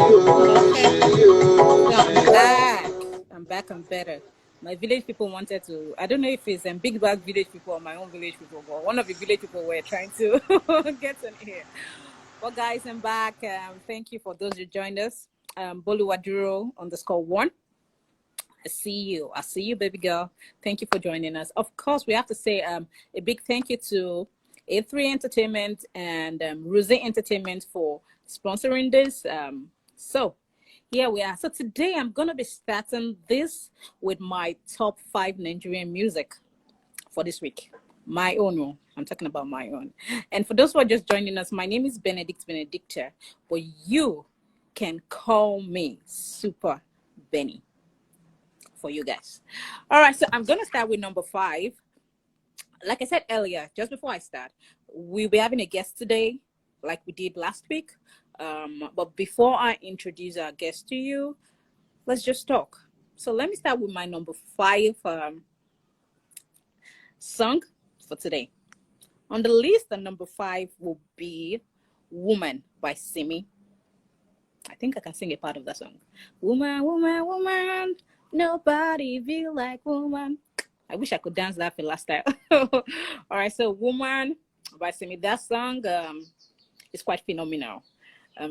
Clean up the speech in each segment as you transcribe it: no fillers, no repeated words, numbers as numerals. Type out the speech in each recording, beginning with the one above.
Okay, so I'm back. I'm back and better. My village people wanted to, I don't know if it's big bag village people or my own village people, but one of the village people were trying to get in here. But guys, I'm back. Thank you for those who joined us. Boluwaduro underscore one. I see you. I see you, baby girl. Thank you for joining us. Of course, we have to say a big thank you to A3 Entertainment and Rose Entertainment for sponsoring this. So here we are. So today I'm going to be starting this with my top 5 Nigerian music for this week. My own one. I'm talking about my own. And for those who are just joining us, my name is Benedicta, but you can call me Super Benny for you guys. All right, so I'm going to start with number 5. Like I said earlier, just before I start, we'll be having a guest today, like we did last week. But before I introduce our guest to you, let's just talk. So let me start with my number 5 song for today. On the list, the number 5 will be Woman by Simi. I think I can sing a part of that song. Woman, woman, woman, nobody feel like woman. I wish I could dance that for last time. All right, so Woman by Simi. That song is quite phenomenal.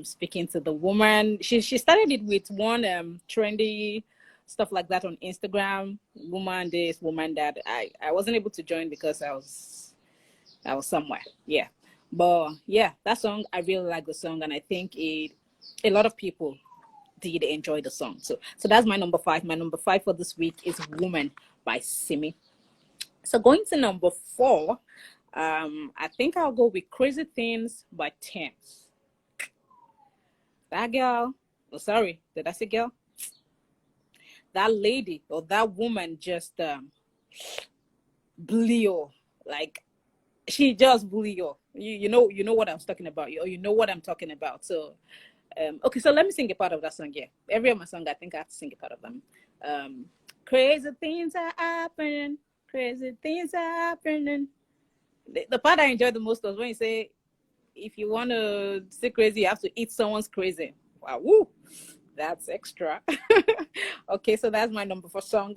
Speaking to the woman, she started it with one trendy stuff like that on Instagram. Woman this, woman that. I wasn't able to join because I was somewhere. Yeah, but yeah, that song, I really like the song, and I think a lot of people did enjoy the song. So that's my number 5. My number 5 for this week is Woman by Simi. So going to number 4, I think I'll go with Crazy Things by Thames. That girl, oh sorry, did I say girl? That lady or that woman just blew you. Like she just blew you. You know what I'm talking about, or you know what I'm talking about. So okay, so let me sing a part of that song. Yeah, every of my song, I think I have to sing a part of them. Crazy things are happening. Crazy things are happening. The part I enjoyed the most was when you say, if you want to stay crazy, you have to eat someone's crazy. Wow, woo, that's extra. Okay, so that's my number 4 song.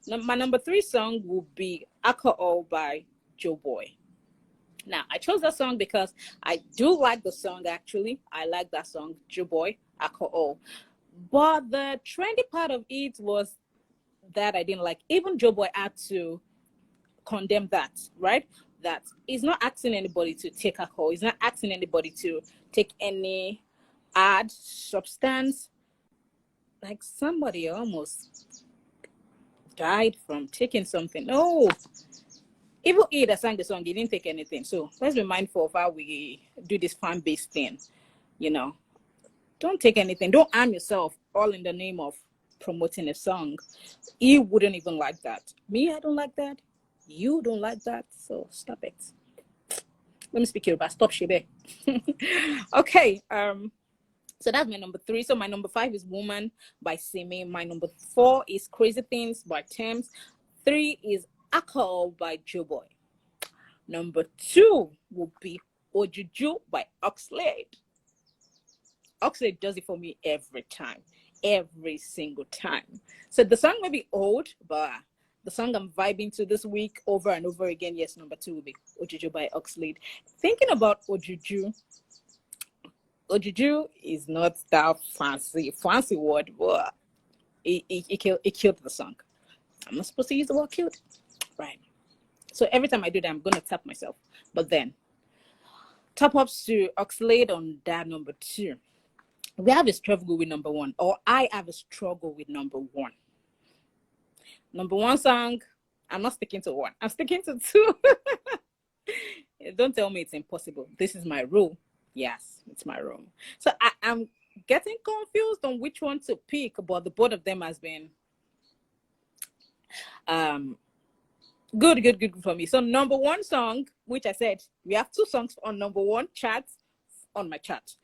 My number 3 song will be Alcohol by Joe Boy. Now, I chose that song because I do like the song, actually. I like that song, Joe Boy, Alcohol. But the trendy part of it was that I didn't like. Even Joe Boy had to condemn that, right? That he's not asking anybody to take alcohol. He's not asking anybody to take any add substance. Like somebody almost died from taking something. No. Even he that sang the song, he didn't take anything. So let's be mindful of how we do this fan-based thing. You know, don't take anything. Don't harm yourself, all in the name of promoting a song. He wouldn't even like that. Me, I don't like that. You don't like that. So stop it. Let me speak Yoruba. Stop Shebe. Okay. So that's my number 3. So my number 5 is Woman by Simi. My number 4 is Crazy Things by Thames. 3 is Alcohol by Joe Boy. Number 2 will be Ojuju by Oxlade. Oxlade does it for me every time. Every single time. So the song may be old, but the song I'm vibing to this week over and over again, yes, number 2 will be Ojuju by Oxlade. Thinking about Ojuju is not that fancy word, but it killed the song. I'm not supposed to use the word killed. Right. So every time I do that, I'm going to tap myself. But then, top ups to Oxlade on that number 2. We have a struggle with number 1, or I have a struggle with number 1. Number 1 song, I'm not sticking to 1. I'm sticking to 2. Don't tell me it's impossible. This is my rule. Yes, it's my rule. So I'm getting confused on which one to pick, but the both of them has been good for me. So number 1 song, which I said we have 2 songs on number 1 charts on my chart.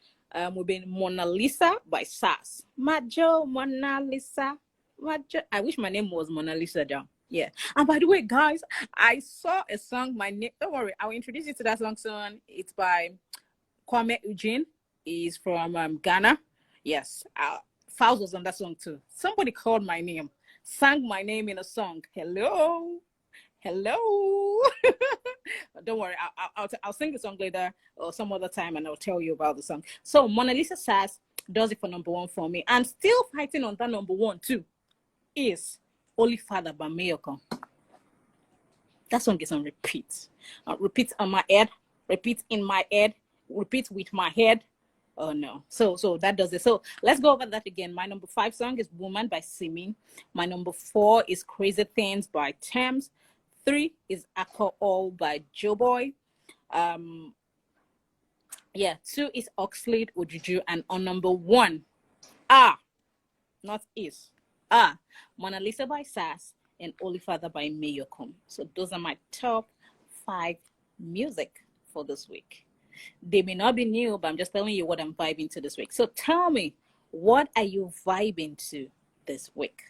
Will be Mona Lisa by Sass. Majo Mona Lisa. Majo. I wish my name was Mona Lisa down. Yeah. And by the way, guys, I saw a song. My name. Don't worry, I'll introduce you to that song soon. It's by Kwame Eugene. He's from Ghana. Yes, Fowls was on that song too. Somebody called my name, sang my name in a song. Hello, hello. Don't worry, I'll sing the song later or some other time, and I'll tell you about the song. So Mona Lisa Sass does it for number one for me, and still fighting on that number one too is Holy Father by Mayoko. That song is on repeat. Repeat on my head, repeat in my head, repeat with my head. Oh no. So that does it. So let's go over that again. My number 5 song is Woman by Simi. My number 4 is Crazy Things by Thames. 3 is Alcohol by Joe Boy. 2 is Oxlade Ojuju. And on number 1, not is, Mona Lisa by Sass and Holy Father by Mayoko. So those are my top 5 music for this week. They may not be new, but I'm just telling you what I'm vibing to this week. So tell me, what are you vibing to this week?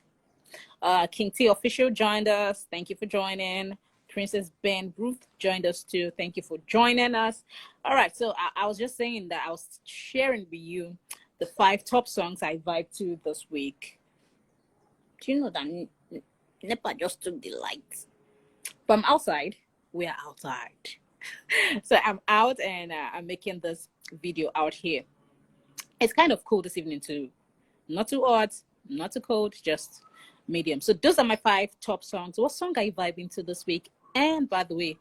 King T Official joined us. Thank you for joining. Princess Ben Ruth joined us too. Thank you for joining us. All right, so I was just saying that I was sharing with you the 5 top songs I vibe to this week. Do you know that NEPA just took the lights? But I'm outside. We are outside. So I'm out and I'm making this video out here. It's kind of cool this evening too. Not too hot, not too cold, just medium. So those are my 5 top songs. What song are you vibing to this week? And by the way,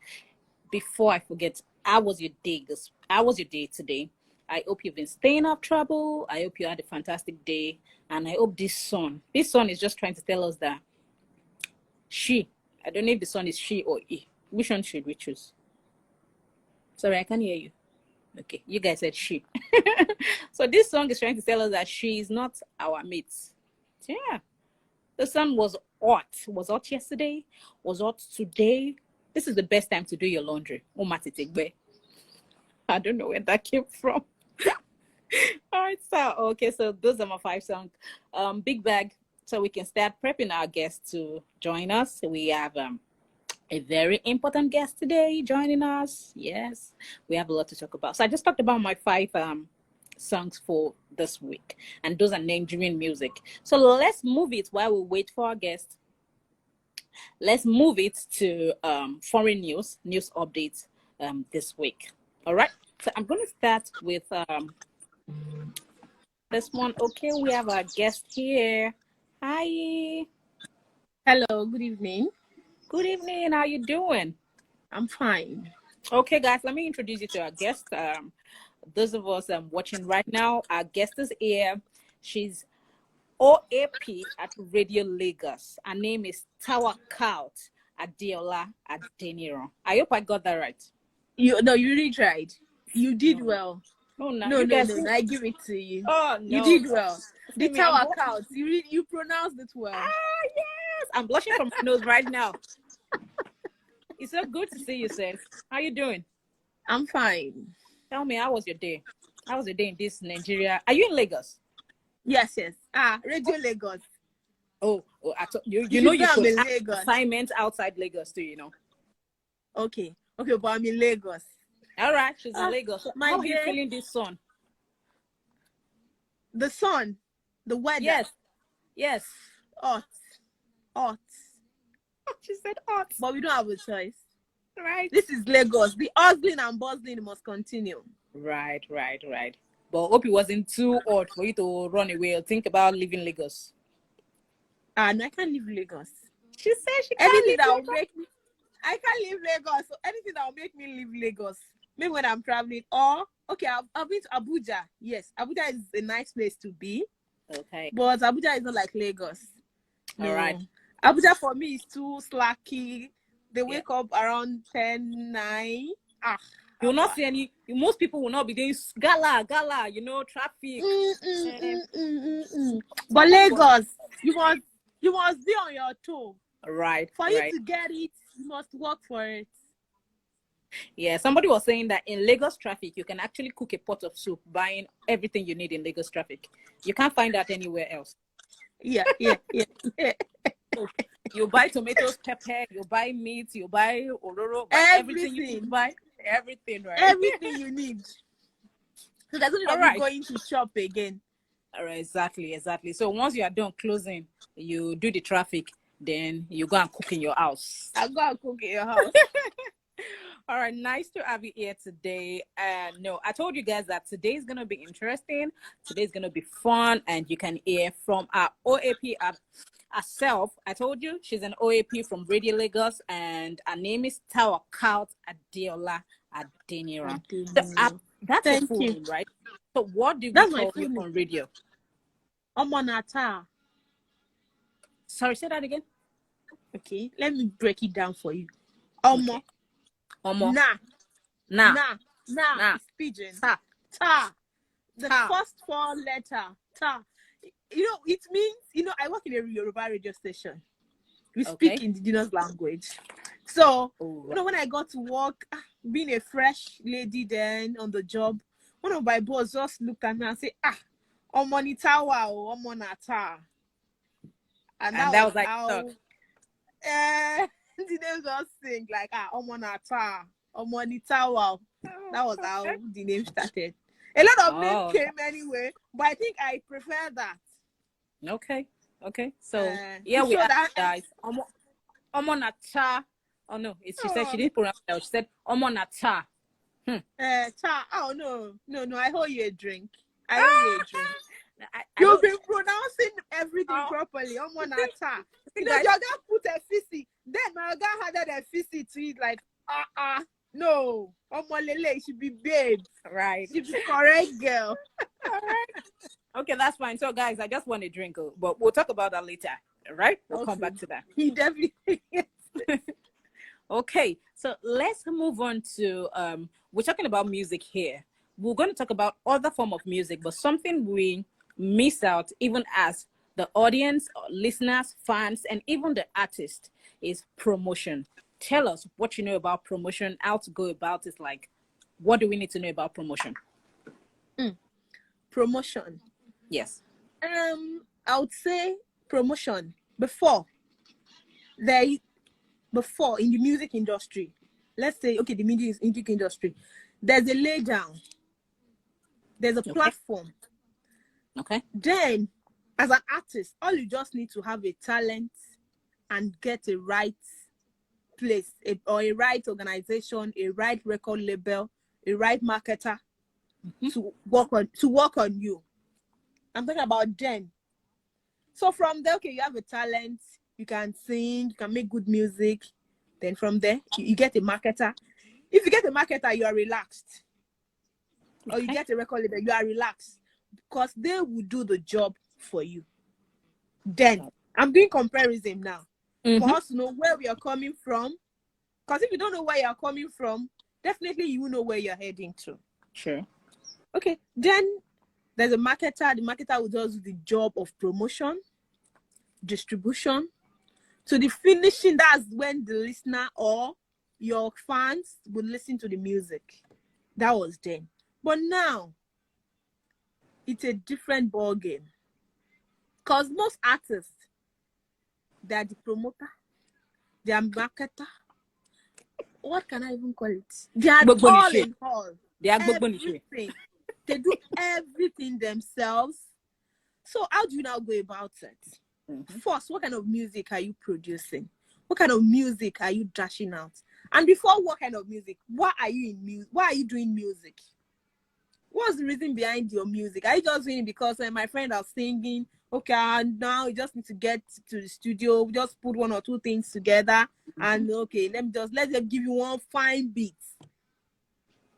before I forget, how was your day today? I hope you've been staying out of trouble. I hope you had a fantastic day. And I hope this sun is just trying to tell us that I don't know if the sun is she or he. Which one should we choose? Sorry, I can't hear you. Okay, you guys said she. So this song is trying to tell us that she is not our mates. Yeah. The sun was hot yesterday, was hot today. This is the best time to do your laundry. I don't know where that came from. All right, so those are my 5 songs. Big bag, so we can start prepping our guests to join us. We have a very important guest today joining us. Yes, we have a lot to talk about. So I just talked about my 5 songs for this week, and those are Nigerian music. So let's move it while we wait for our guest. Let's move it to foreign news updates this week. All right, so I'm going to start with this one. Okay, we have our guest here. Hi. Hello, good evening. Good evening. How you doing? I'm fine. Okay, guys, let me introduce you to our guest. Those of us watching right now, our guest is here. She's OAP at Radio Lagos. Her name is Tawakalt Adeola Adeniran. I hope I got that right. You really tried. You did well. No, I give it to you. Oh no, you did well. The Tawakalt, you pronounced it well. Yes, I'm blushing from my nose right now. It's so good to see you, sis. How you doing? I'm fine. Tell me, how was your day? How was your day in this Nigeria? Are you in Lagos? Yes. Radio Lagos. Oh, you know you put Lagos. Assignments outside Lagos too, you know. Okay, but I'm in Lagos. All right, she's in Lagos. How are you feeling this sun? The sun, the weather. Yes. Hot. She said hot. But we don't have a choice. Right. This is Lagos. The hustling and bustling must continue. Right. But hope it wasn't too hot for you to run away or think about leaving Lagos. No, I can't leave Lagos. She said she can't leave Lagos. I can't leave Lagos. So anything that will make me leave Lagos. Maybe when I'm traveling. Or, okay, I've been to Abuja. Yes, Abuja is a nice place to be. Okay. But Abuja is not like Lagos. No. All right. Abuja for me is too slacky. They wake up around 10, 9. You'll not see any. Most people will not be doing gala, traffic. But Lagos, you must be on your toe. Right. For you to get it, you must work for it. Yeah, somebody was saying that in Lagos traffic, you can actually cook a pot of soup, buying everything you need in Lagos traffic. You can't find that anywhere else. Yeah. You buy tomatoes, pepper, you buy meat, you buy ororo, everything you need to buy. Everything, right? Everything you need. So that's only going to shop again. All right, exactly, exactly. So once you are done closing, you do the traffic, then you go and cook in your house. I'll go and cook in your house. All right, nice to have you here today. And no, I told you guys that today is gonna be interesting. Today is gonna be fun, and you can hear from our OAP herself. I told you she's an OAP from Radio Lagos, and her name is Tawakalt Adeola Adeniran. That's your Thank full you. name, right? So what do we That's my call full you name. on radio? Omonata. Sorry, say that again. Okay, let me break it down for you. Omo. Okay. Omo. Na. Na. Na. Na. Na. It's pigeon. Ta. Ta. The Ta. first 4 letter. Ta. You know, it means, I work in a Yoruba radio station. We speak Okay. indigenous language. So, Oh, when I got to work, being a fresh lady then on the job, one of my boss just looked at me and said, Omonitawa or Omonata. And that was like how the name just sing like Omonata, Omonitawa. That was how the name started. A lot of names came anyway, but I think I prefer that. Okay. So yeah, we are guys. Omonata. Oh no, she said she didn't pronounce it. She said Omonata. Ta. Oh no. I owe you a drink. You've been pronouncing everything properly. Omonata. Your guy put a fizzy. Then my guy had a fizzy to it like no. Omolele, she be babe. Right. She be correct girl. All right. Okay, that's fine. So guys, I just want a drink, but we'll talk about that later. All right? We'll come back to that. He definitely Okay, so let's move on to we're talking about music here. We're going to talk about other form of music, but something we miss out even as the audience, listeners, fans, and even the artist is promotion. Tell us what you know about promotion, how to go about it. Like, what do we need to know about promotion? Promotion. Yes. I would say promotion before in the music industry. Let's say the music industry. There's a lay down. There's a platform. Okay. Then, as an artist, all you just need to have a talent and get a right place, or a right organization, a right record label, a right marketer to work on you. I'm talking about then. So from there, you have a talent, you can sing, you can make good music. Then from there, you get a marketer. If you get a marketer, you are relaxed. Or you get a record label, you are relaxed. Because they will do the job for you. Then, I'm doing comparison now. For us to know where we are coming from. Because if you don't know where you're coming from, definitely you will know where you're heading to. Sure. Okay, then there's a marketer. The marketer will just do the job of promotion, distribution. So the finishing, that's when the listener or your fans will listen to the music. That was then. But now, it's a different ball game. Because most artists, they are the promoter, they are marketer. What can I even call it? They are all in all. They are everything. They do everything themselves. So how do you now go about it? First, what kind of music are you producing? What kind of music are you dashing out? And before what kind of music, why are you in music? Why are you doing music? What's the reason behind your music? Are you just doing it because my friend are singing? Okay, now you just need to get to the studio. We just put 1 or 2 things together, and let them give you one fine beat.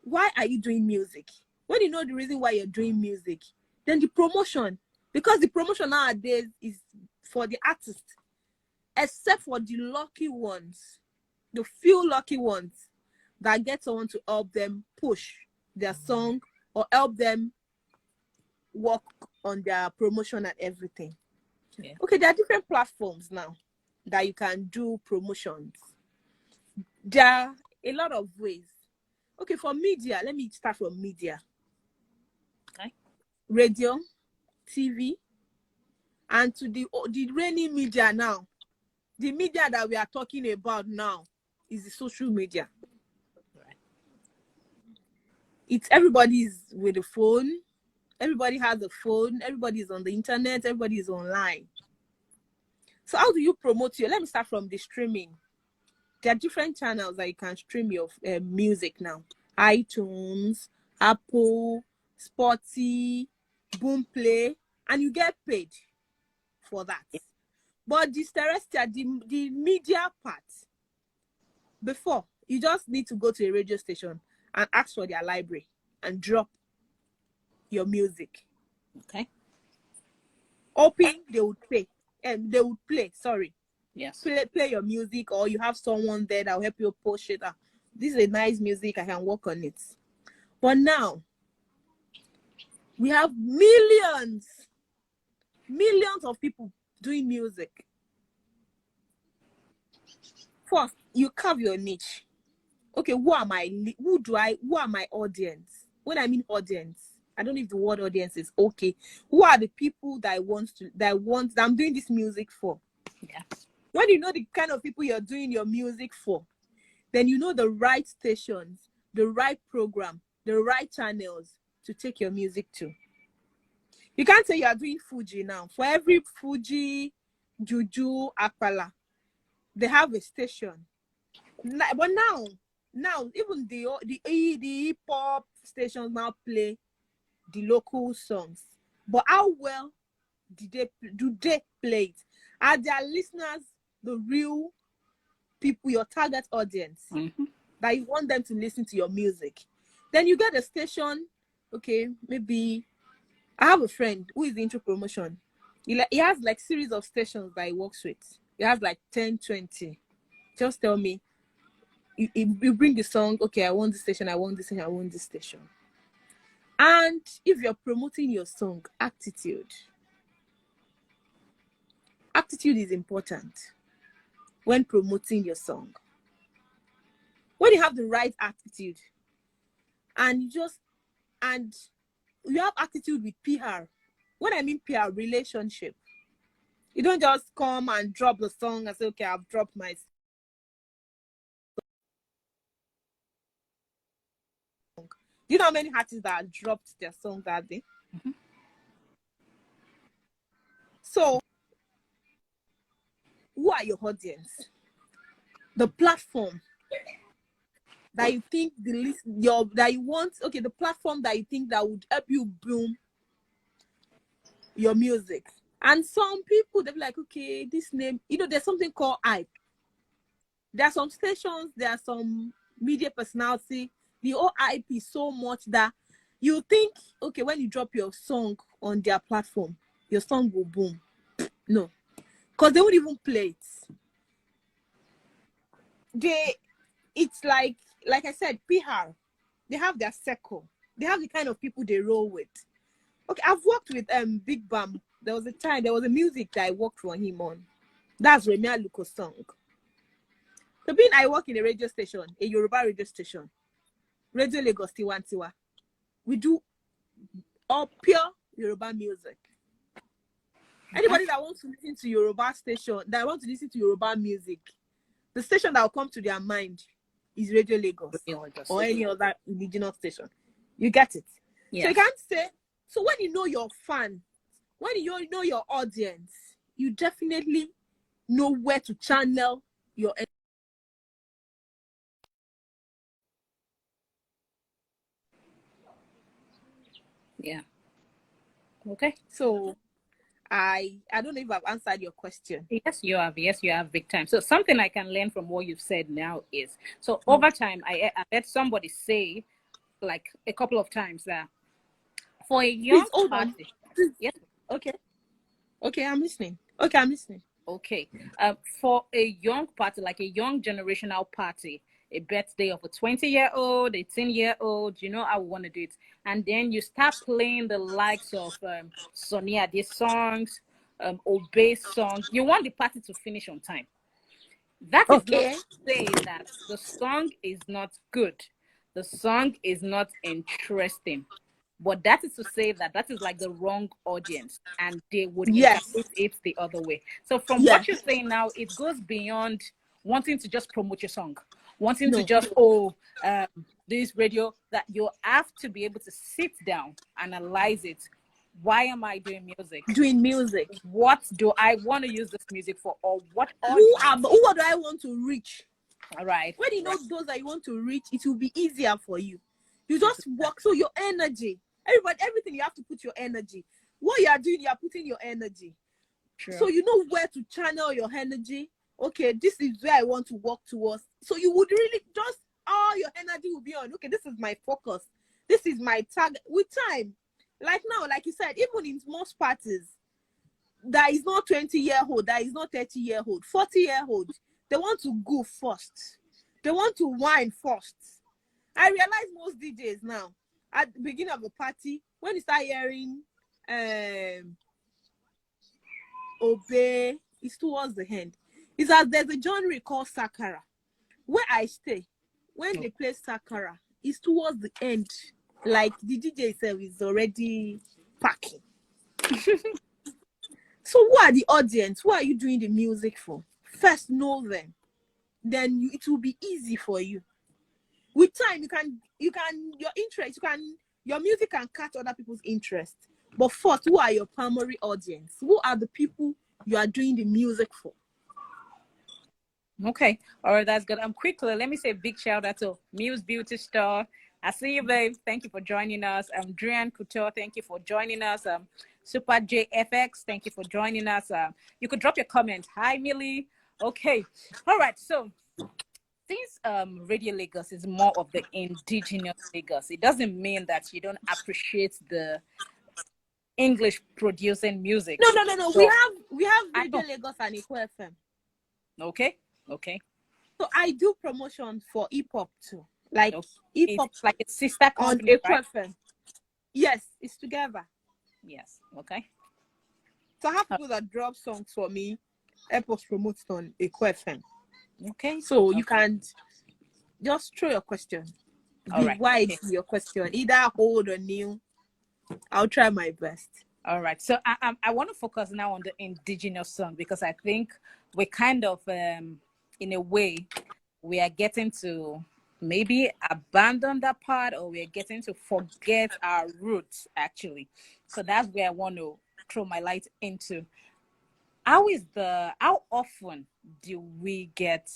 Why are you doing music? When you know the reason why you're doing music, then the promotion, because the promotion nowadays is for the artist, except for the lucky ones, the few lucky ones that get someone to help them push their song or help them work on their promotion and everything. Yeah. Okay, there are different platforms now that you can do promotions. There are a lot of ways. Okay, for media, let me start from media. Okay. Radio, TV, and to the reigning media now. The media that we are talking about now is the social media. Right. It's everybody's with the phone. Everybody has a phone. Everybody is on the internet. Everybody is online. So how do you promote your? Let me start from the streaming. There are different channels that you can stream your music now. iTunes, Apple, Spotify, Boomplay, and you get paid for that. But the terrestrial, the media part, before, you just need to go to a radio station and ask for their library and drop your music. Okay. Hoping they would play. And they would play, sorry. Yes. Play your music, or you have someone there that will help you push it. This is a nice music, I can work on it. But now, we have millions of people doing music. First, you carve your niche. Okay, who are my audience? When I mean audience, I don't know if the word audience is okay. Who are the people that I'm doing this music for? Yeah. When you know the kind of people you're doing your music for, then you know the right stations, the right program, the right channels to take your music to. You can't say you are doing Fuji now. For every Fuji, Juju, Akpala, they have a station. But now even the hip hop stations now play the local songs. But how well do they play it? Are their listeners the real people, your target audience, that you want them to listen to your music? Then you get a station. Okay, maybe I have a friend who is into promotion. He has like series of stations that he works with. He has like 10, 20. Just tell me, you bring the song, okay, I want this station, I want this station, I want this station. And if you're promoting your song, attitude is important when promoting your song. When you have the right attitude, and you have attitude with PR. When I mean PR, relationship. You don't just come and drop the song and say, okay, I've dropped my song. Do you know how many artists that dropped their song that day? So, who are your audience? The platform that you think the platform that you think that would help you boom your music. And some people, they'll be like, okay, this name, there's something called hype. There are some stations, there are some media personality. The whole hype is so much that you think, okay, when you drop your song on their platform, your song will boom. No, because they won't even play it. It's like I said, PR. They have their circle. They have the kind of people they roll with. Okay, I've worked with Big Bam. There was a music that I worked for him on. That's Remi Aluko's song. So I work in a radio station, a Yoruba radio station, Radio Lagos Tiwantiwa. We do all pure Yoruba music. Anybody that wants to listen to Yoruba station, that wants to listen to Yoruba music, the station that will come to their mind is Radio Lagos or any other indigenous station. You get it? Yes. So you can't say, so when you know your fan, when you know your audience, you definitely know where to channel your energy. Yeah. Okay. So I don't know if I've answered your question. Yes, you have. Yes, you have, big time. So something I can learn from what you've said now is, so over time, I heard somebody say, like a couple of times, that for a young party. Yes. Okay, I'm listening. Okay. For a young party, like a young generational party, a birthday of a 20-year-old, a 10-year-old, you know how we want to do it. And then you start playing the likes of Sonny Ade songs, Obey songs. You want the party to finish on time. That is not to say that the song is not good. The song is not interesting. But that is to say that is like the wrong audience, and they would interpret it the other way. So from what you're saying now, it goes beyond wanting to just promote your song, wanting to just, this radio, that you have to be able to sit down, analyze it, Why am I doing music? Doing music. What do I want to use this music for, or what Who audience? do I want to reach? All right. When you know those that you want to reach, it will be easier for you. You just work. So your energy, everything you have to put your energy. What you are doing, you are putting your energy. True. So you know where to channel your energy. Okay, this is where I want to work towards. So you would really just all your energy will be on. Okay, this is my focus. This is my target. With time, like now, like you said, even in most parties, that is not 20-year-old, that is not 30-year-old, 40-year-old. They want to go first. They want to whine first. I realize most DJs now, at the beginning of a party, when you start hearing Obey, it's towards the end. It's as there's a genre called Sakara. Where I stay, when they play Sakara, it's towards the end. Like the DJ itself is already packing. So who are the audience? Who are you doing the music for? First know them. Then it will be easy for you. With time, your music can catch other people's interest. But first, who are your primary audience? Who are the people you are doing the music for? Okay. All right, that's good. Quickly, let me say a big shout out to Muse Beauty Store. I see you, babe. Thank you for joining us. Drian Couture, thank you for joining us. Super JFX, thank you for joining us. You could drop your comment. Hi, Millie. Okay. All right. So since Radio Lagos is more of the indigenous Lagos, it doesn't mean that you don't appreciate the English producing music. No. So, we have Radio Lagos and Eco FM. Okay. So I do promotion for hip hop too. Like hip hop, like a sister company, on Eco FM. Yes, it's together. Yes. Okay. So I have people that drop songs for me, help us promote on Eco FM. Okay. So you can just throw your question. All right. Why is your question? Either old or new. I'll try my best. All right. So I want to focus now on the indigenous song, because I think we kind of, in a way, we are getting to maybe abandon that part, or we're getting to forget our roots, actually. So that's where I want to throw my light into. How often do we get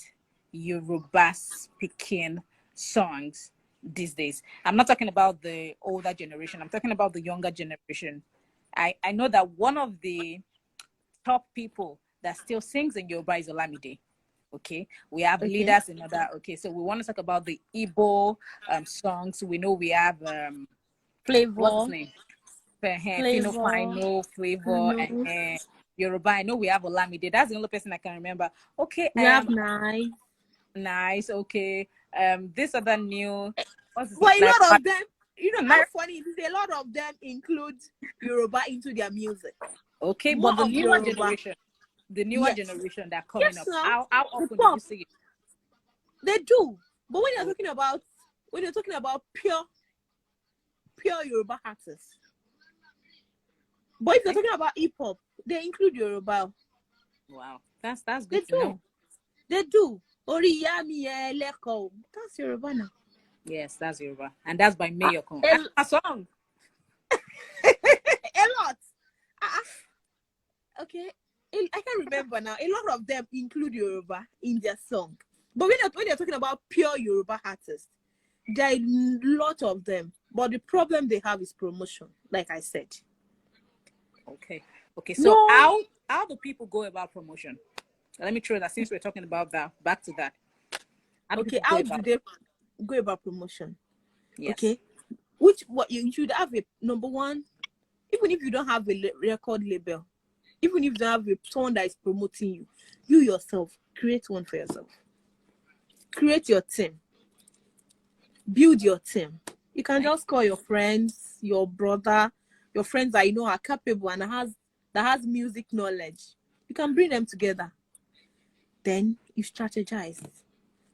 Yoruba speaking songs these days? I'm not talking about the older generation. I'm talking about the younger generation. I know that one of the top people that still sings in Yoruba is Olamide. Okay, we have leaders in other. Okay, so we want to talk about the Igbo songs. We know we have Flavor. What's his name? Flavor, and Yoruba. I know we have Olamide. That's the only person I can remember. Okay, we have nice. Okay, this other new. But a lot of them, how funny it is. A lot of them include Yoruba into their music. Okay, but the newer generation. The newer generation that are coming up. How often do you see it? They do. But when you're talking about pure Yoruba artists. But if you're talking about hip hop, they include Yoruba. Wow. That's good to know. They do. Oriyami Leko. That's Yoruba now. Yes, that's Yoruba. And that's by Mayokon. A song. A lot. Okay. I can't remember now. A lot of them include Yoruba in their song. But when you're talking about pure Yoruba artists, there are a lot of them. But the problem they have is promotion, like I said. Okay. So how do people go about promotion? Let me throw that, since we're talking about that. Back to that. How do they go about promotion? Yes. Okay. What you should have a number one, even if you don't have a record label. Even if you don't have someone that is promoting you yourself, create one for yourself. Create your team. Build your team. You can just call your friends, your brother, your friends that you know are capable and that has music knowledge. You can bring them together. Then you strategize.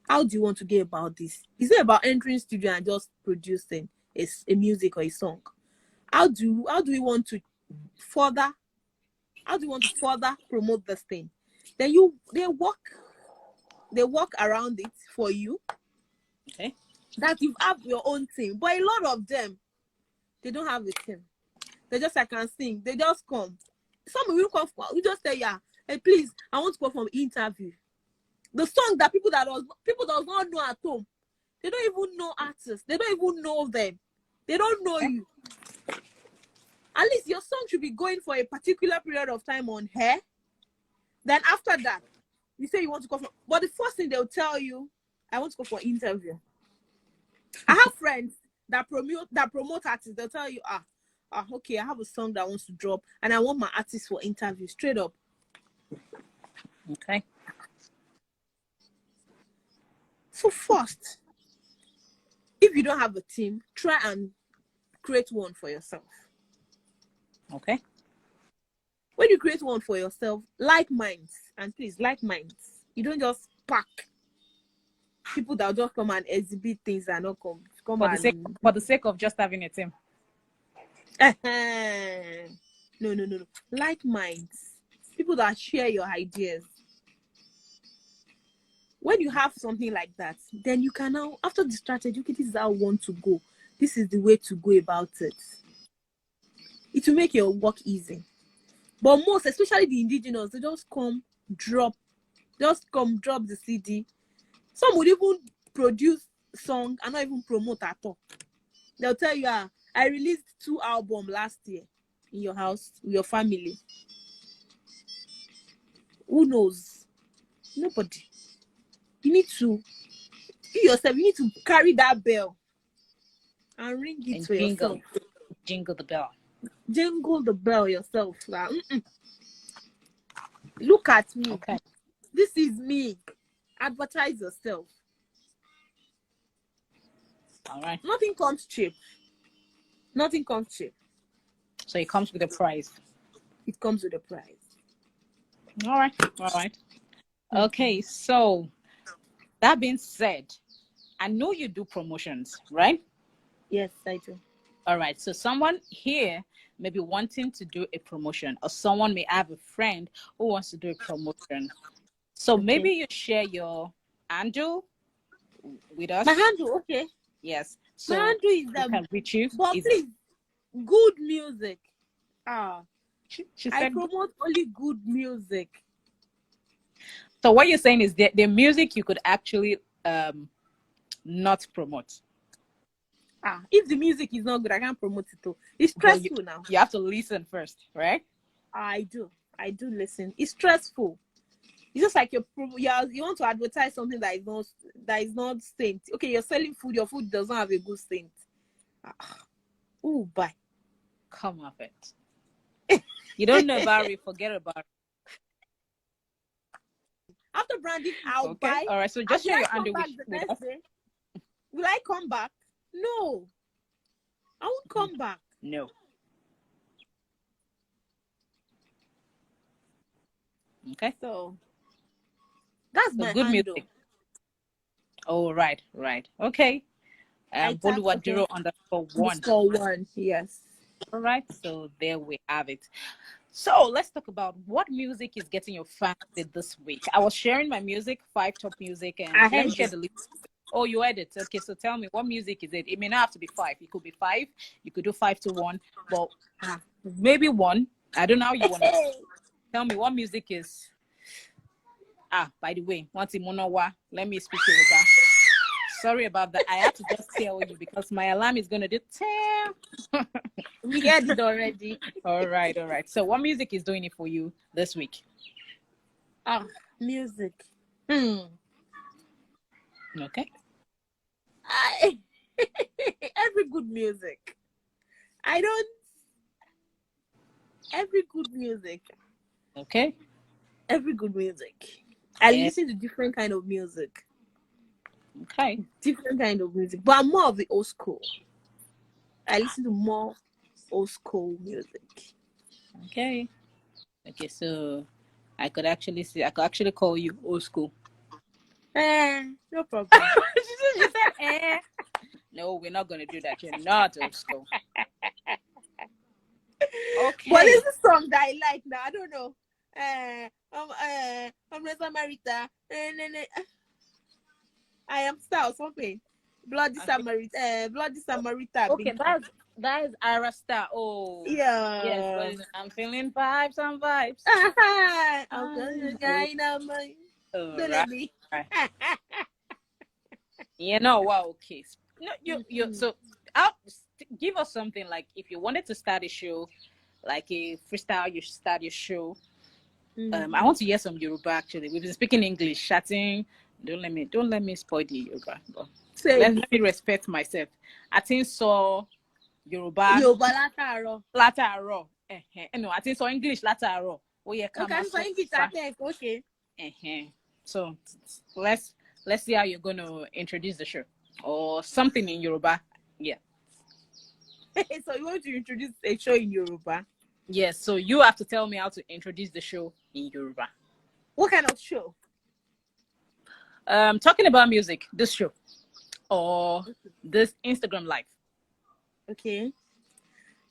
How do you want to get about this? Is it about entering studio and just producing a music or a song? How do we want to further promote this thing? Then they work around it for you. Okay. That you have your own team. But a lot of them, they don't have a team. They just I can sing. They just come. Some will come. We just say, yeah, hey, please, I want to go for an interview. The song that people does not know at home. They don't even know artists. They don't even know them. They don't know you. At least your song should be going for a particular period of time on hair. Then after that, you say you want to go for. But the first thing they'll tell you, I want to go for an interview. I have friends that promote artists. They'll tell you, okay, I have a song that wants to drop, and I want my artist for interview. Straight up. Okay. So first, if you don't have a team, try and create one for yourself. Okay. When you create one for yourself, like minds, and please like minds. You don't just pack people that will just come and exhibit things and not come for the sake of just having a team. No. Like minds. People that share your ideas. When you have something like that, then you can now, after the strategy, okay, this is how I want to go. This is the way to go about it. It will make your work easy. But most, especially the indigenous, they just come drop the CD. Some would even produce song and not even promote at all. They'll tell you, I released 2 albums last year in your house, with your family. Who knows? Nobody. You need to carry that bell and ring it And for yourself. Jingle the bell. Jingle the bell yourself. Like, look at me. Okay. This is me. Advertise yourself. All right. Nothing comes cheap. Nothing comes cheap. So it comes with a price. It comes with a price. All right. Okay, so that being said, I know you do promotions, right? Yes, I do. All right. So someone here may be wanting to do a promotion, or someone may have a friend who wants to do a promotion. So maybe you share your handle with us. My handle, okay. Yes. So my handle is we can reach you. But please, good music. She I said, promote only good music. so what you're saying is that the music you could actually not promote. If the music is not good, I can't promote it too. It's stressful now. You have to listen first, right? I do listen. It's stressful. It's just like you want to advertise something that is not scent. Okay, you're selling food. Your food does not have a good scent. Bye. Come off it. You don't know about it. Forget about it. After branding, I'll buy. All right. So just share your handle with us. Will I come back? No. I won't come back. No. Okay. So that's my good handle. Music. Oh, right. Okay. Boluwaduro _1. Yes. All right. So there we have it. So let's talk about what music is getting your fancy this week. I was sharing my music, 5 top music, and let me share the list. Oh, you heard it. Okay, so tell me, what music is it? It may not have to be 5. It could be 5. You could do 5 to 1. But maybe 1. I don't know how you want to tell me what music is. By the way, let me speak to you. Sorry about that. I have to just tell you because my alarm is going to do 10. We get it already. All right. So what music is doing it for you this week? Music. Okay. Every good music. Every good music. Okay. Every good music. I listen to different kind of music. Okay. Different kind of music. But I'm more of the old school. I listen to more old school music. Okay, so I could actually call you old school. No problem. She said, No, we're not gonna do that. You're not old school. Okay. What is the song that I like now? I don't know. I'm Reza Marita. I am Star something. Bloody Samarita. Okay, That is Arasta. Oh, yes, Yeah. but I'm feeling vibes and vibes. I'm gonna Oh, guy now, man. all Don't right. let me. Right. You know, wow, okay. No, you. Mhm. So, I'll give us something like if you wanted to start a show, like a freestyle, you should start your show. I want to hear some Yoruba. Actually, we've been speaking English, chatting. Don't let me spoil the Yoruba. But let, Say let me respect myself. I think so. Yoruba Yorùbá látàárọ̀. látàárọ̀. No, I think so English látàárọ̀. Ó yẹ ká Okay, máa I'm sọ saying it Yorùbá. at okay. So let's see how you're going to introduce the show or something in Yoruba. Yeah. So you want to introduce a show in Yoruba? Yes. So you have to tell me how to introduce the show in Yoruba. What kind of show? Talking about music, this show or this Instagram live. Okay.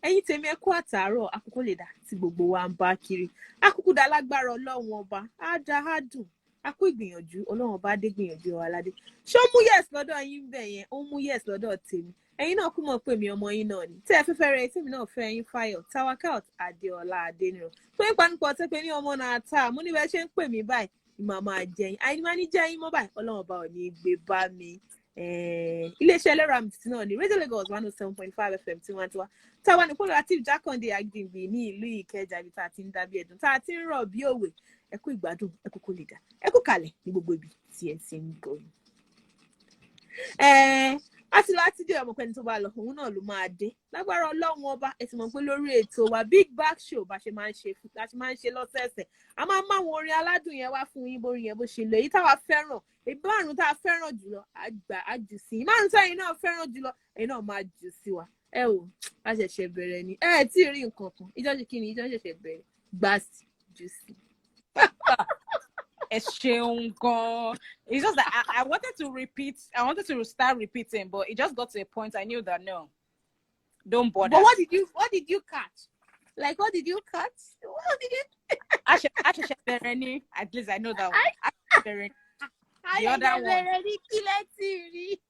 Ẹ̀yin tèmi ẹ kú àtàárọ̀ àkókò lè dà tí gbogbo wa ń bá kiri. Àkókò dá lágbára Ọlọ́run ọba. Á dá á dùn. Àkó ìgbìyànjú Ọlọ́run ọba dé gbìyànjú wa aládé. Ṣé ó mú yes lọ́dọ̀ yín bẹ̀ yẹn? Ó mú yes lọ́dọ̀ tèmi. Ẹ̀yin náà kú mọ̀ pé mi ọmọ yín náà ni. Tí ẹ fẹ́fẹ́ rẹ̀ tèmi náà fẹ́ yín Fáyọ̀. Tawakalt Adeola Adeniran. Tó ń panupọ̀ tẹ́ pé ní ọmọ náà ta. Mo ní bẹ́ẹ̀ ṣe ń pè mí báyìí. Ìmọ̀ máa jẹyìn. Àìní máa ní jẹyìn mọ́ báyìí. Ọlọ́run ọba ò ní gbé bá mi. Iléeṣẹ́ ẹlẹ́rọ àmì títí náà ní Radio Lagos 107.5 FM tiwantiwa táwa ní polo àti Jákàndé Àgbègbè ní ìlú Ìkẹjà ibi tá a ti ń dábí ẹ̀dùn tá a ti ń rọ̀ bí òwe ẹ kú ìgbádùn ẹ kú kó lè dà ẹ kú kalẹ̀ ní gbogbo ibi tí ẹ ti ń gbọ́ yìí. Àti lọ àti dé ọmọkùnrin tó bá lọ òun náà ló máa dé lágbára Ọlọ́run ọba ẹ ti mọ̀ pé lórí ètò wa Big Bag Show bá ṣe máa ń ṣe lọ́sẹ̀ẹ̀sẹ̀ a máa ń mú àwọn orin aládùn yẹn wá fún yín bórin yẹn bó ṣe lọ èyí táwa fẹ́ràn èyí márùn tá a fẹ́ràn jùlọ àjù sí i márùn táyìn náà fẹ́ràn jùlọ ẹ̀yin náà máa jù sí wa ẹ ò a ṣẹ̀ṣẹ̀ bẹ̀rẹ̀ ni ẹ tí ì rí nǹkan kan ìjọ ṣe kí ni ìjọ ṣẹ̀ṣẹ̀ bẹ̀rẹ̀ gbà sí jù sí. It's just that I wanted to repeat. I wanted to start repeating, but it just got to a point. I knew that no, don't bother. But what did you catch? Like what did you catch? What did you? At least I know that one. The other one.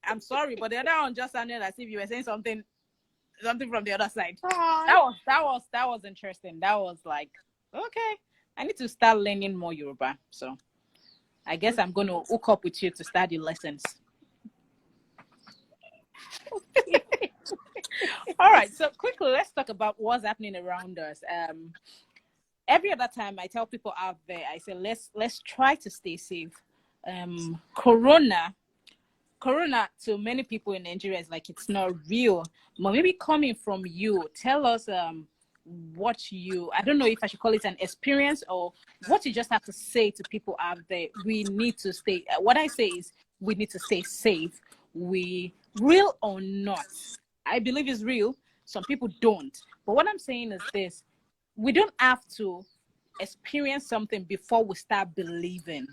I'm sorry, but the other one just sounded as if you were saying something from the other side. That was interesting. That was like, okay, I need to start learning more Yoruba. So I guess I'm going to hook up with you to start the lessons. All right. So quickly, let's talk about what's happening around us. Every other time I tell people out there, I say, let's try to stay safe. Corona to many people in Nigeria is like it's not real. But maybe coming from you, tell us I don't know if I should call it an experience or what you just have to say to people out there. We need to stay, what I say is we need to stay safe. We, real or not, I believe it's real. Some people don't. But what I'm saying is this, we don't have to experience something before we start believing.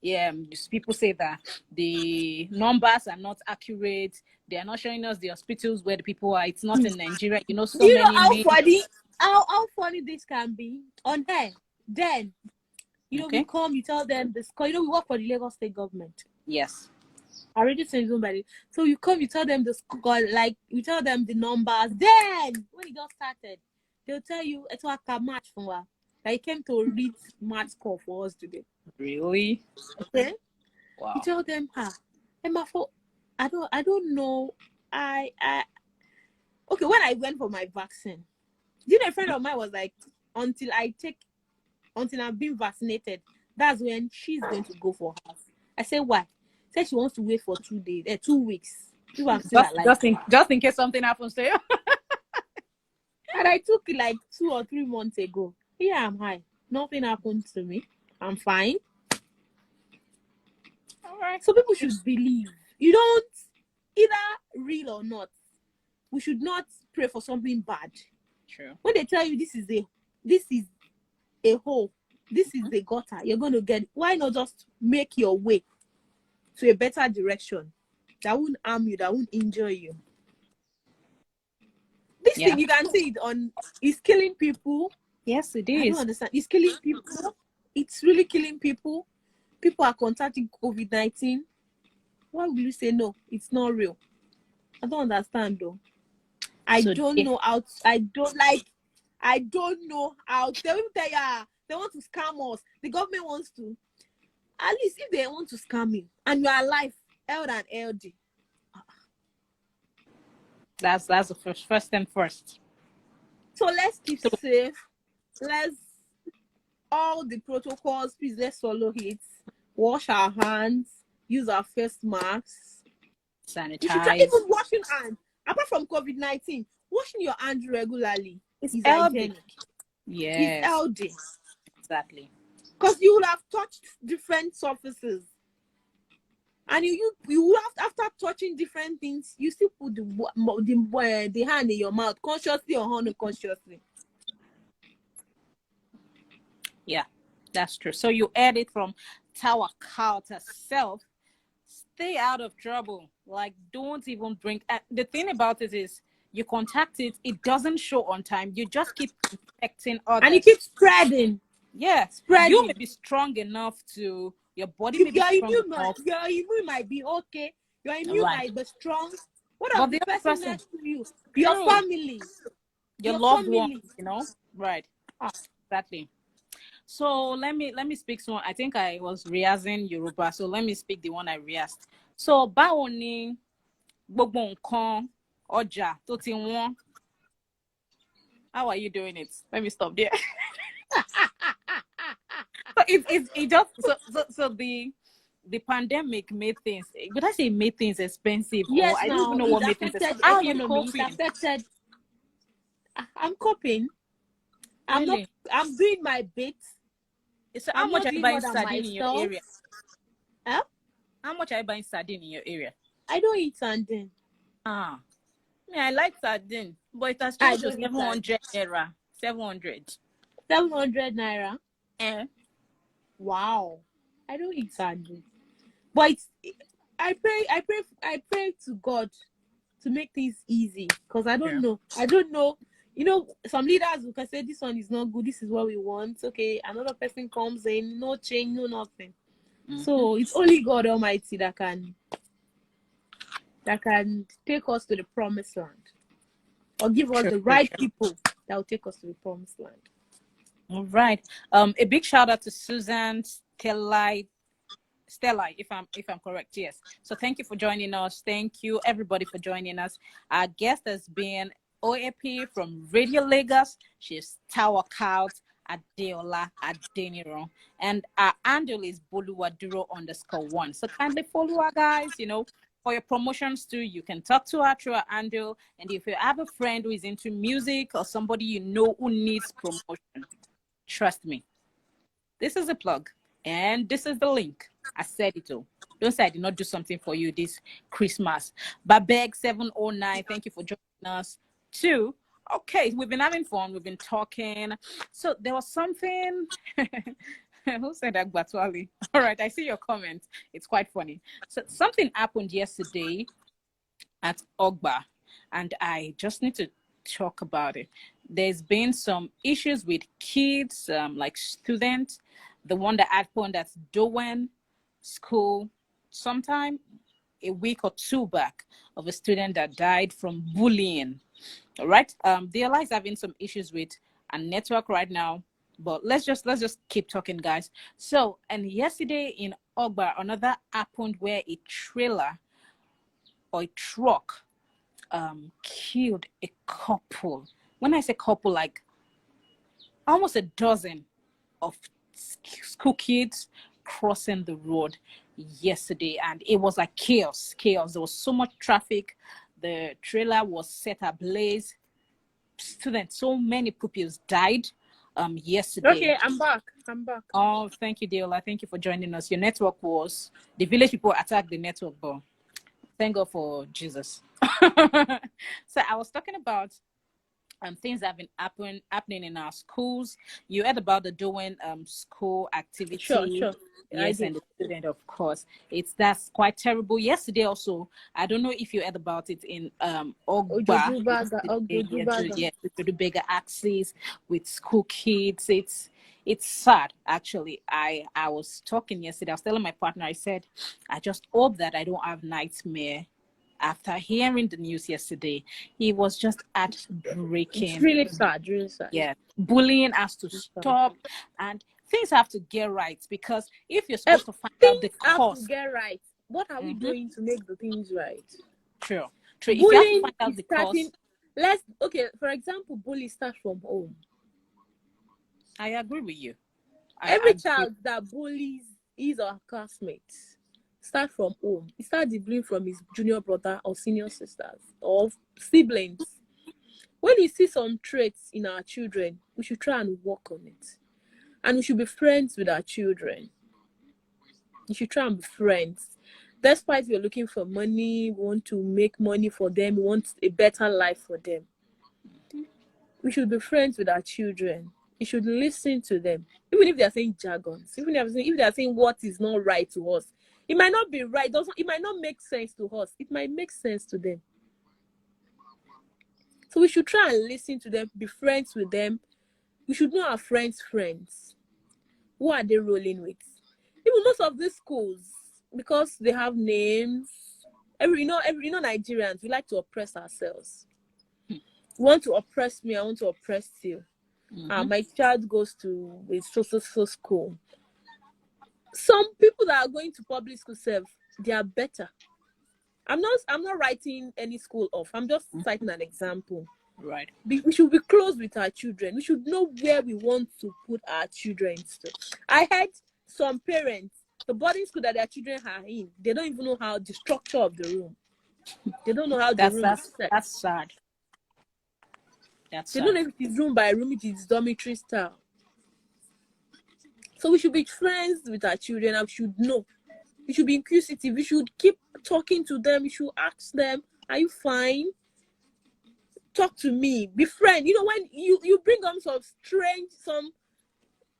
Yeah, people say that the numbers are not accurate. They are not showing us the hospitals where the people are. It's not in Nigeria. You know, so Do you many. Know how funny this can be on air? Then, we come, you tell them this. We work for the Lagos State government. Yes. I already said somebody. So you come, you tell them the school, like you tell them the numbers. Then when it got started, they'll tell you it's like a match from what. I came to read math score for us today. Really? Okay. Wow. You tell them, Emma, I don't know. Okay, when I went for my vaccine, a friend of mine was like, until I've been vaccinated, that's when she's going to go for hers. I said, why? Said she wants to wait for 2 weeks. Just in case something happens to you. And I took it like 2 or 3 months ago. Here am I. Nothing happened to me. I'm fine. All right. So people should believe. You don't, either real or not, we should not pray for something bad. True. When they tell you this is a hole, this is the gutter, you're going to get it. Why not just make your way to a better direction that won't harm you, that won't injure you? This thing, you can see it it's killing people. Yes, it is. I don't understand. It's killing people. It's really killing people. People are contacting COVID-19. Why will you say no? It's not real. I don't understand though. I So don't know how to, I don't know how they will tell you they want to scam us. The government wants to. At least if they want to scam you and you are alive, L and LD. that's the first and first. So let's keep So safe. Let's all the protocols, please let's follow it. Wash our hands, use our face masks. You should try sanitize. even washing hands. Apart from COVID-19, washing your hands regularly It's is healthy. hygienic. It's Yes, healthy. exactly. Because you will have touched different surfaces. And you will have, after touching different things, you still put the hand in your mouth consciously or unconsciously. Yeah, that's true. So you add it from Tawakalt herself. Stay out of trouble. Like, don't even bring. The thing about it is, you contact it, it doesn't show on time. You just keep infecting And it others. keeps spreading. Yeah, you may Spreading. be strong enough to. Your body may be strong enough. Your immune might be okay. Your immune Right. might be strong. What But of the the other person person, next to you? Your true, family. your Your loved one, family. right? Ah, Exactly. So let me speak some. I think I was rehearsing Yoruba, so let me speak the one I rehearsed. So báwo ni gbogbo nǹkan ọjà tó ti wọ́n? How are you doing it? Let me stop there. So it just so the pandemic made things. Would I say made things expensive, or yes, I don't even now know it what made things affected expensive? the How are you economy. It coping? affected. I'm coping. Really? I'm doing my bit. So how I'm much not are you doing buying more than sardine in your myself. area? Huh? How much are you buying sardine in your area? I don't eat sardine. Ah, yeah, I like sardine, but it has I changed to don't eat 700 naira. 700. 700 naira. Eh? Wow. I don't eat sardine. But I pray to God to make things easy. Because I don't Yeah. know. I don't know. You know, some leaders who can say this one is not good, this is what we want. Okay, another person comes in, no change, no nothing. Mm-hmm. So it's only God Almighty that can take us to the promised land. Or give us True, the true, right true. people that will take us to the promised land. All right. A big shout out to Susan Stella, if I'm correct, yes. So thank you for joining us. Thank you everybody for joining us. Our guest has been OAP from Radio Lagos. She's Tawakalt Adeola Adeniran, and our handle is Boluwaduro_1. So kindly follow our guys. For your promotions too, you can talk to her through our handle. And if you have a friend who is into music or somebody who needs promotion, trust me, this is a plug, and this is the link. I said it all. Don't say I did not do something for you this Christmas. Babeg709, thank you for joining us too. Okay, we've been having fun. We've been talking. So there was something. Who said that, Batwali? All right, I see your comment. It's quite funny. So something happened yesterday at Ogba, and I just need to talk about it. There's been some issues with kids, like students. The one that happened at Dowen School sometime a week or two back, of a student that died from bullying. All right. DLI is having some issues with a network right now, but let's just keep talking, guys. So, and yesterday in Ogba, another happened where a trailer or a truck killed a couple. When I say couple, like almost a dozen of school kids crossing the road yesterday, and it was like chaos. There was so much traffic. The trailer was set ablaze. Students, so many pupils died yesterday. Okay, I'm back. Oh, thank you, Deola. Thank you for joining us. Your network was, the village people attacked the network, but thank God for Jesus. So I was talking about things that have been happening in our schools. You heard about the doing school activity. Sure. Yes, and the student, of course. That's quite terrible. Yesterday also, I don't know if you heard about it in Ogba. Yes, the bigger axis with school kids. It's sad, actually. I was talking yesterday. I was telling my partner, I said, I just hope that I don't have nightmare after hearing the news yesterday, he was just It's heartbreaking. really sad, really sad. Yeah, bullying has to stop, and things have to get right, because if you're supposed to find out the Things have cause, to get right. What are we doing to make the things right? true. If you have to Bullying find out is the starting. cause, For example, bullying starts from home. I agree with you. Every child that bullies his or her classmates start from home. He starts the bullying from his junior brother or senior sisters or siblings. When we see some traits in our children, we should try and work on it. And we should be friends with our children. You should try and be friends. Despite we're looking for money, we want to make money for them, we want a better life for them. We should be friends with our children. You should listen to them. Even if they are saying jargons, even if they are saying what is not right to us, it might not be right. It might not make sense to us. It might make sense to them. So we should try and listen to them, be friends with them. We should know our friends' friends. Who are they rolling with? Even most of these schools, because they have names, Nigerians, we like to oppress ourselves. You want to oppress me, I want to oppress you. My child goes to a so school. Some people that are going to public school they are better. I'm not writing any school off. I'm just citing an example. Right. We should be close with our children. We should know where we want to put our children to. I heard some parents, the boarding school that their children are in, they don't even know how the structure of the room. They don't know how the room is set. That's sad. They don't know if it is room by room, it is dormitory style. So we should be friends with our children. And we should know. We should be inquisitive. We should keep talking to them. We should ask them, "Are you fine? Talk to me. Be friend." When you bring up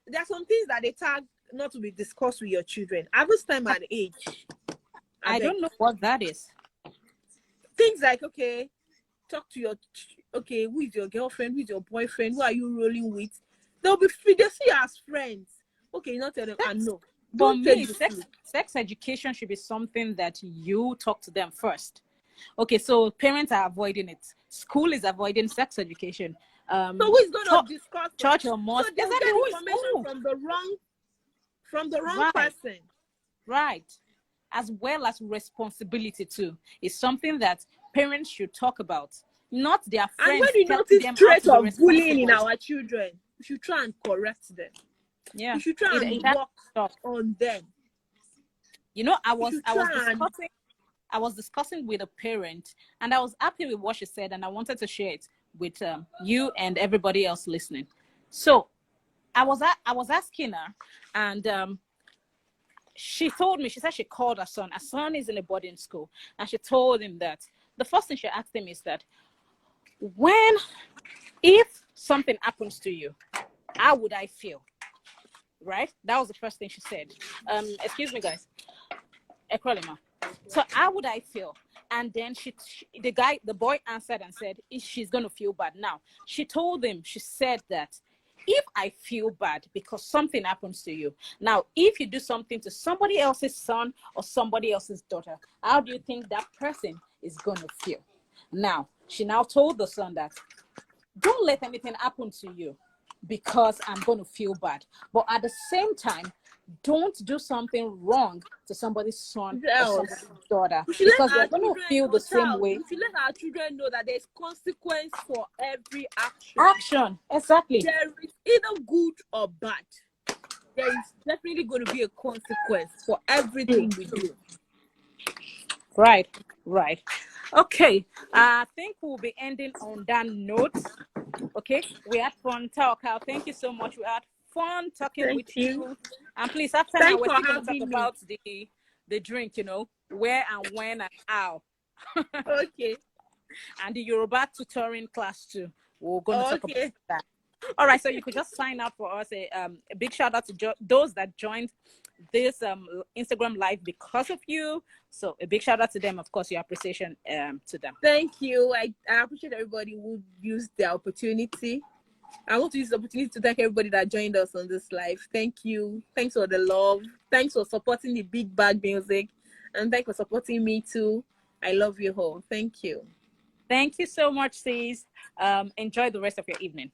there are some things that they tag not to be discussed with your children at this time and age. I don't know what that is. Things like, okay, talk to who is your girlfriend, who is your boyfriend, who are you rolling with? They'll be free. They see you as friends. Okay, not tell them, and no. For me, sex education should be something that you talk to them first. Okay, so parents are avoiding it. School is avoiding sex education. So who is going to discuss church or mosque? So they'll get information from the wrong person. Right. As well as responsibility too. It's something that parents should talk about, not their friends. And when we notice traits of bullying in our children, we should try and correct them. Yeah. We should try and work on them. I was discussing with a parent, and I was happy with what she said, and I wanted to share it with you and everybody else listening. So I was asking her, and she told me, she said she called her son. Her son is in a boarding school, and she told him that the first thing she asked him is that, if something happens to you, how would I feel? Right? That was the first thing she said. Excuse me, guys. So how would I feel? And then the boy answered and said, she's going to feel bad. Now, she told him, she said that, if I feel bad because something happens to you, now, if you do something to somebody else's son or somebody else's daughter, how do you think that person is going to feel? Now, she now told the son that, don't let anything happen to you because I'm going to feel bad. But at the same time, don't do something wrong to somebody's son or somebody's daughter, because they're going to feel the same way. We should let our children know that there's consequence for every action. Action, exactly. There is either good or bad. There is definitely going to be a consequence for everything we do. Right. Okay, I think we'll be ending on that note. Okay, we had fun, Tawakalt. Thank you so much. We had fun talking with you. And please, after now, we're still going to talk about the drink, where and when and how. Okay. And the Yoruba tutoring class too. We're going to talk about that. All right, so you could just sign up for us. A big shout out to those that joined this Instagram live because of you. So a big shout out to them. Of course, your appreciation to them. Thank you. I appreciate everybody who used the opportunity. I want to use the opportunity to thank everybody that joined us on this live. Thank you. Thanks for the love. Thanks for supporting the Big Bag Music. And thanks for supporting me too. I love you all. Thank you. Thank you so much, sis. Enjoy the rest of your evening.